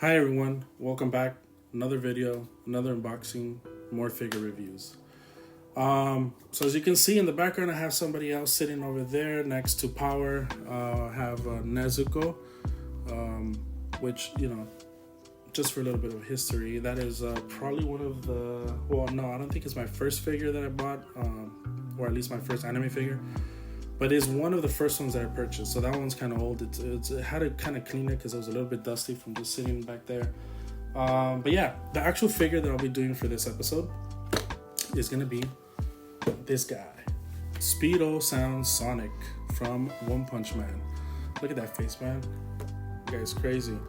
Hi everyone, welcome back. Another video, another unboxing, more figure reviews. So as you can see in the background, I have somebody else sitting over there next to Power. I have Nezuko, which, just for a little bit of history, that is probably one of the, well, no, I don't think it's my first figure that I bought, or at least my first anime figure, but it's one of the first ones that I purchased. So that one's kind of old. It had to kind of clean it because it was a little bit dusty from just sitting back there. But yeah, the actual figure that I'll be doing for this episode is going to be this guy, Speedo Sound Sonic from One Punch Man. Look at that face, man. That guy's crazy.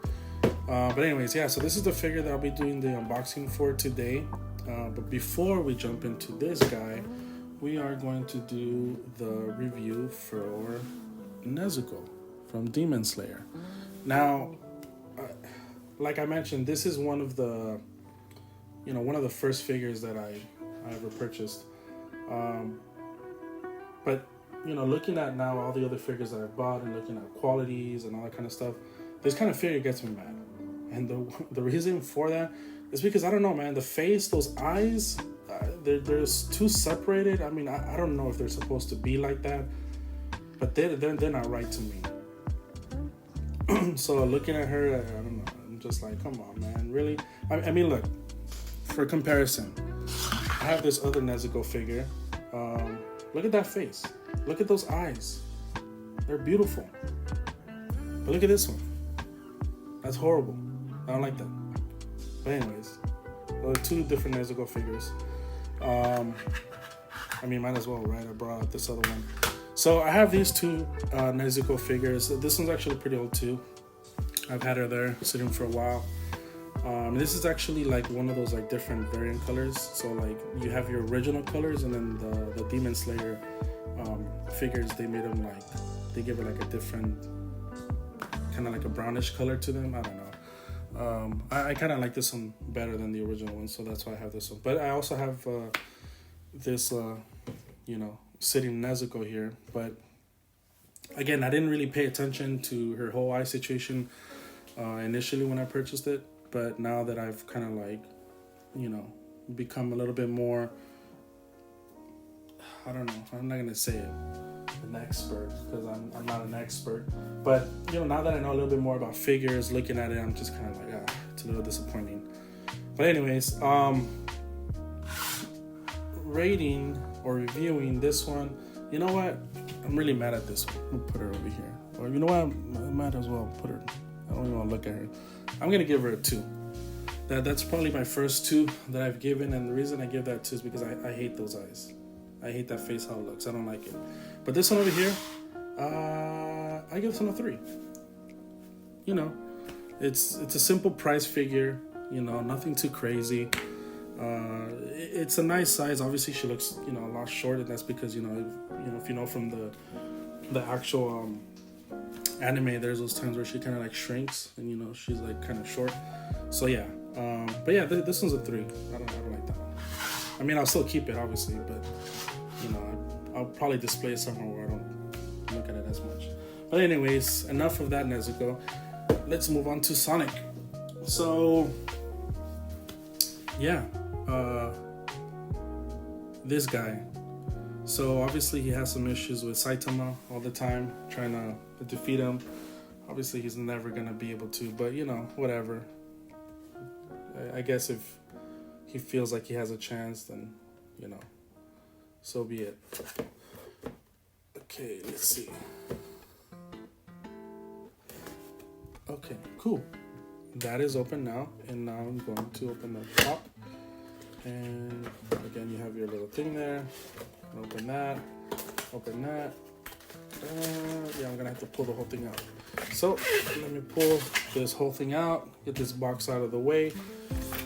But anyways, yeah, so this is the figure that I'll be doing the unboxing for today. But before we jump into this guy, we are going to do the review for Nezuko from Demon Slayer. Now, like I mentioned, this is one of the, one of the first figures that I ever purchased. But, looking at now all the other figures that I bought and looking at qualities and all that kind of stuff, this kind of figure gets me mad. And the reason for that is because, I don't know, man, the face, those eyes, they're too separated. I mean, I don't know if they're supposed to be like that, but they're not right to me. So looking at her, I don't know, I'm just like, come on, man, really? I mean, look, for comparison, I have this other Nezuko figure. Look at that face. Look at those eyes. They're beautiful. But look at this one. That's horrible. I don't like that. But anyways, two different Nezuko figures. I mean, might as well, right? I brought out this other one. So I have these two Nezuko figures. This one's actually pretty old too. I've had her there sitting for a while. This is actually like one of those like different variant colors. So like you have your original colors, and then the Demon Slayer figures, they made them like, they give it like a different, kind of like a brownish color to them. I don't know. I kind of like this one better than the original one, so that's why I have this one. But I also have this, sitting Nezuko here. But again, I didn't really pay attention to her whole eye situation initially when I purchased it. But now that I've kind of like, become a little bit more, I don't know, I'm not going to say it, an expert, because I'm not an expert. But, now that I know a little bit more about figures, looking at it, I'm just kind of like, it's a little disappointing. But anyways, rating or reviewing this one, you know what? I'm really mad at this one. I'll put her over here. Or you know what? I might as well put her, I don't even want to look at her. I'm going to give her a 2. That's probably my first 2 that I've given. And the reason I give that 2 is because I hate those eyes. I hate that face, how it looks. I don't like it. But this one over here, I give this one a 3. It's a simple price figure, nothing too crazy. It's a nice size. Obviously she looks, a lot short, and that's because, if you know from the actual anime, there's those times where she kind of like shrinks and, she's like kind of short. So yeah, but yeah, this one's a 3. I don't like that one. I mean, I'll still keep it, obviously, but I'll probably display it somewhere where I don't look at it as much. But anyways, enough of that Nezuko. Let's move on to Sonic. So yeah, this guy. So obviously he has some issues with Saitama all the time, trying to defeat him. Obviously he's never gonna be able to, but whatever. I guess if he feels like he has a chance, then so be it. Okay, let's see. Okay, cool. That is open now, and now I'm going to open the top. And again, you have your little thing there. Open that. Open that. Yeah, I'm gonna have to pull the whole thing out. So let me pull this whole thing out, get this box out of the way,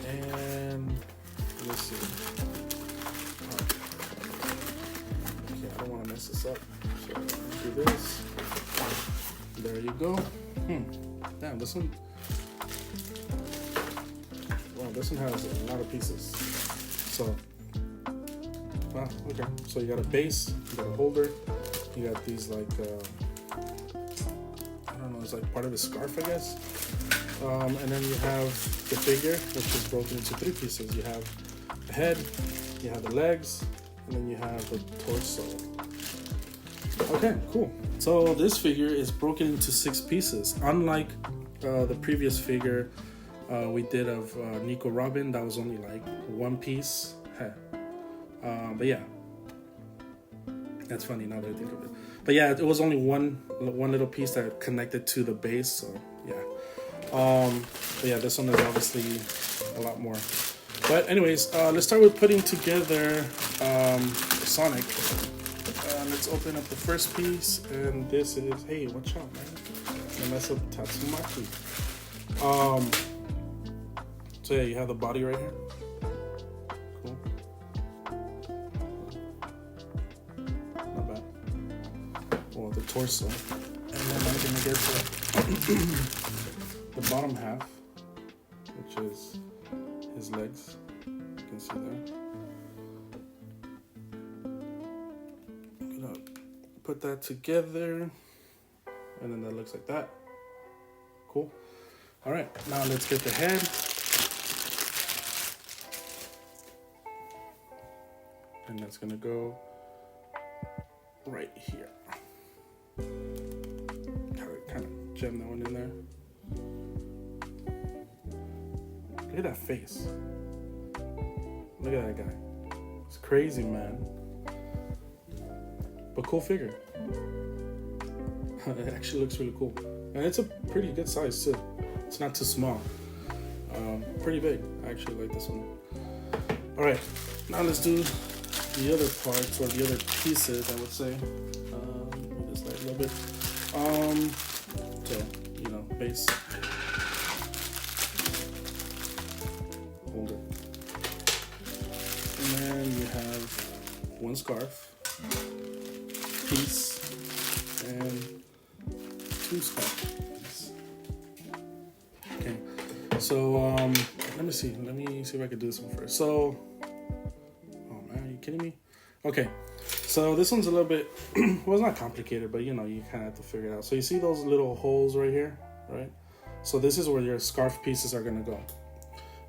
and let's see. Okay, I don't want to mess this up, so do this. There you go. Damn, this one. Wow, this one has a lot of pieces. So, wow, okay. So you got a base, you got a holder, you got these like, I don't know, it's like part of his scarf, I guess. And then you have the figure, which is broken into 3 pieces. You have the head, you have the legs, and then you have the torso. Okay, cool. So this figure is broken into 6 pieces. Unlike the previous figure we did of Nico Robin, that was only like 1 piece head. But yeah, that's funny now that I think of it. But yeah, it was only one little piece that connected to the base. So yeah. But yeah, this one is obviously a lot more. But anyways, let's start with putting together Sonic. Let's open up the first piece, and this is, hey, watch out, man. I mess up Tatsumaki. So yeah, you have the body right here. Cool. Not bad. Well, the torso. And then I'm gonna get the bottom half, which is his legs. You can see there. I'm gonna put that together, and then that looks like that. Cool. All right, now let's get the head. And that's gonna go right here. Kind of jam that one in there. Look at that face. Look at that guy. It's crazy, man. But cool figure. It actually looks really cool. And it's a pretty good size too. It's not too small. Pretty big. I actually like this one. All right, now let's do the other parts, or the other pieces, I would say. Just like a little bit. So, you know, base. Hold it. And then you have one scarf, piece, and 2 scarf pieces. Okay. So, let me see if I can do this one first. So, kidding me? Okay, so this one's a little bit, well, it's not complicated, but you know, you kind of have to figure it out. So you see those little holes right here, right? So this is where your scarf pieces are going to go.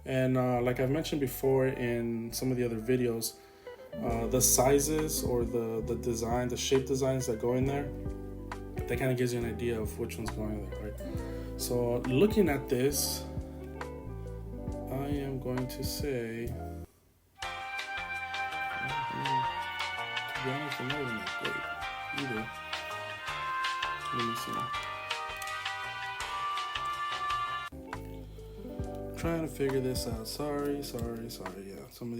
And like I've mentioned before in some of the other videos, the sizes or the design, the shape designs that go in there, that kind of gives you an idea of which one's going there, right? So looking at this, I am going to say, to be honest, I'm not even that great either. Let me see. Trying to figure this out. Sorry. Yeah, some of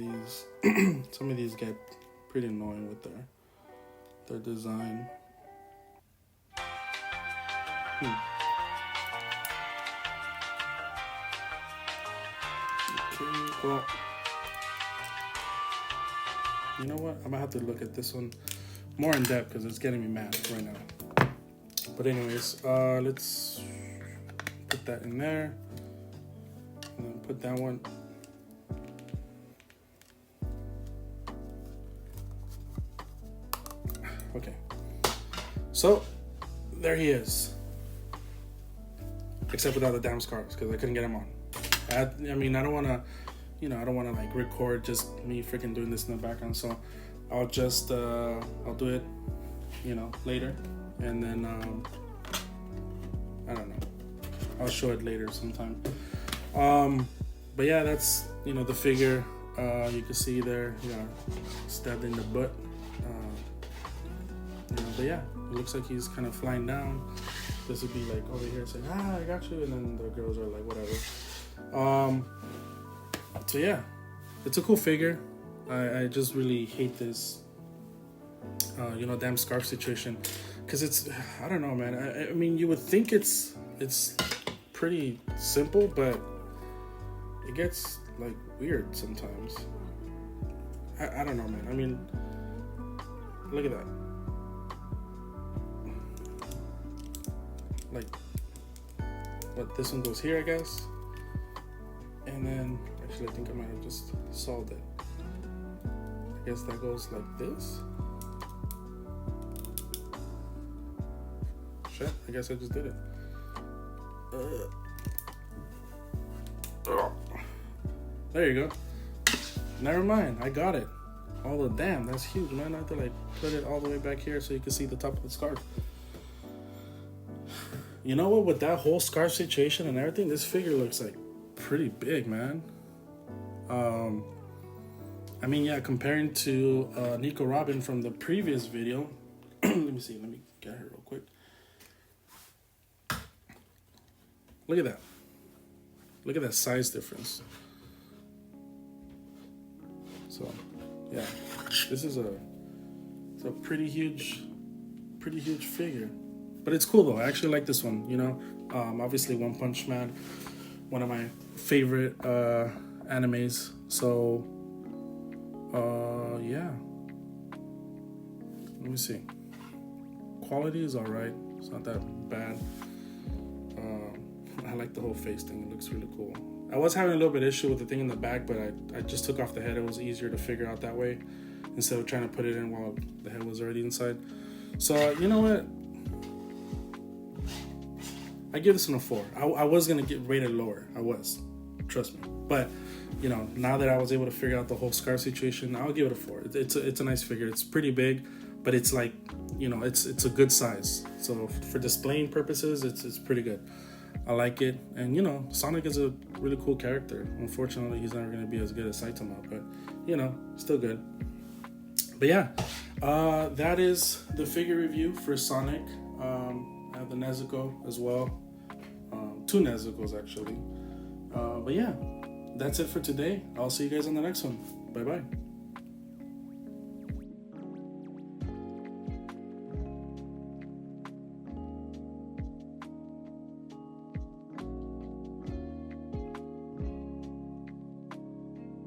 these get pretty annoying with their design. Okay, well, you know what? I'm gonna have to look at this one more in depth because it's getting me mad right now. But anyways, let's put that in there, and then put that one. Okay, so there he is, except without the damn scarves because I couldn't get him on. I mean, I don't want to like record just me freaking doing this in the background, so I'll just I'll do it, later, and then I don't know, I'll show it later sometime. But yeah, that's the figure. You can see there, stabbed in the butt. But yeah, it looks like he's kind of flying down. This would be like over here saying, I got you, and then the girls are like, whatever. So yeah, it's a cool figure. I just really hate this, damn scarf situation, because it's, I don't know, man. I mean, you would think it's pretty simple, but it gets like weird sometimes. I don't know, man. I mean, look at that. Like, what, this one goes here, I guess, and then actually I think I might have just solved it. I guess that goes like this. Shit, I guess I just did it. There you go. Never mind, I got it. Oh, the damn, that's huge, man. I have to like put it all the way back here so you can see the top of the scarf. You know what? With that whole scarf situation and everything, this figure looks like pretty big, man. I mean, yeah, comparing to Nico Robin from the previous video. Let me see. Let me get her real quick. Look at that. Look at that size difference. So, yeah, this is it's a pretty huge figure. But it's cool though. I actually like this one. You know, obviously One Punch Man, one of my favorite animes. So, yeah. Let me see. Quality is all right. It's not that bad. I like the whole face thing. It looks really cool. I was having a little bit of issue with the thing in the back, but I just took off the head. It was easier to figure out that way instead of trying to put it in while the head was already inside. So, you know what? I give this one a 4. I was going to get rated lower. I was. Trust me. But, you know, now that I was able to figure out the whole scarf situation, I'll give it a 4. It's a nice figure. It's pretty big, but it's like, you know, it's a good size. So for displaying purposes, it's pretty good. I like it. And, you know, Sonic is a really cool character. Unfortunately, he's never going to be as good as Saitama, but, you know, still good. But yeah, that is the figure review for Sonic. I have the Nezuko as well. 2 Nezukos, actually. But yeah, that's it for today. I'll see you guys on the next one. Bye-bye.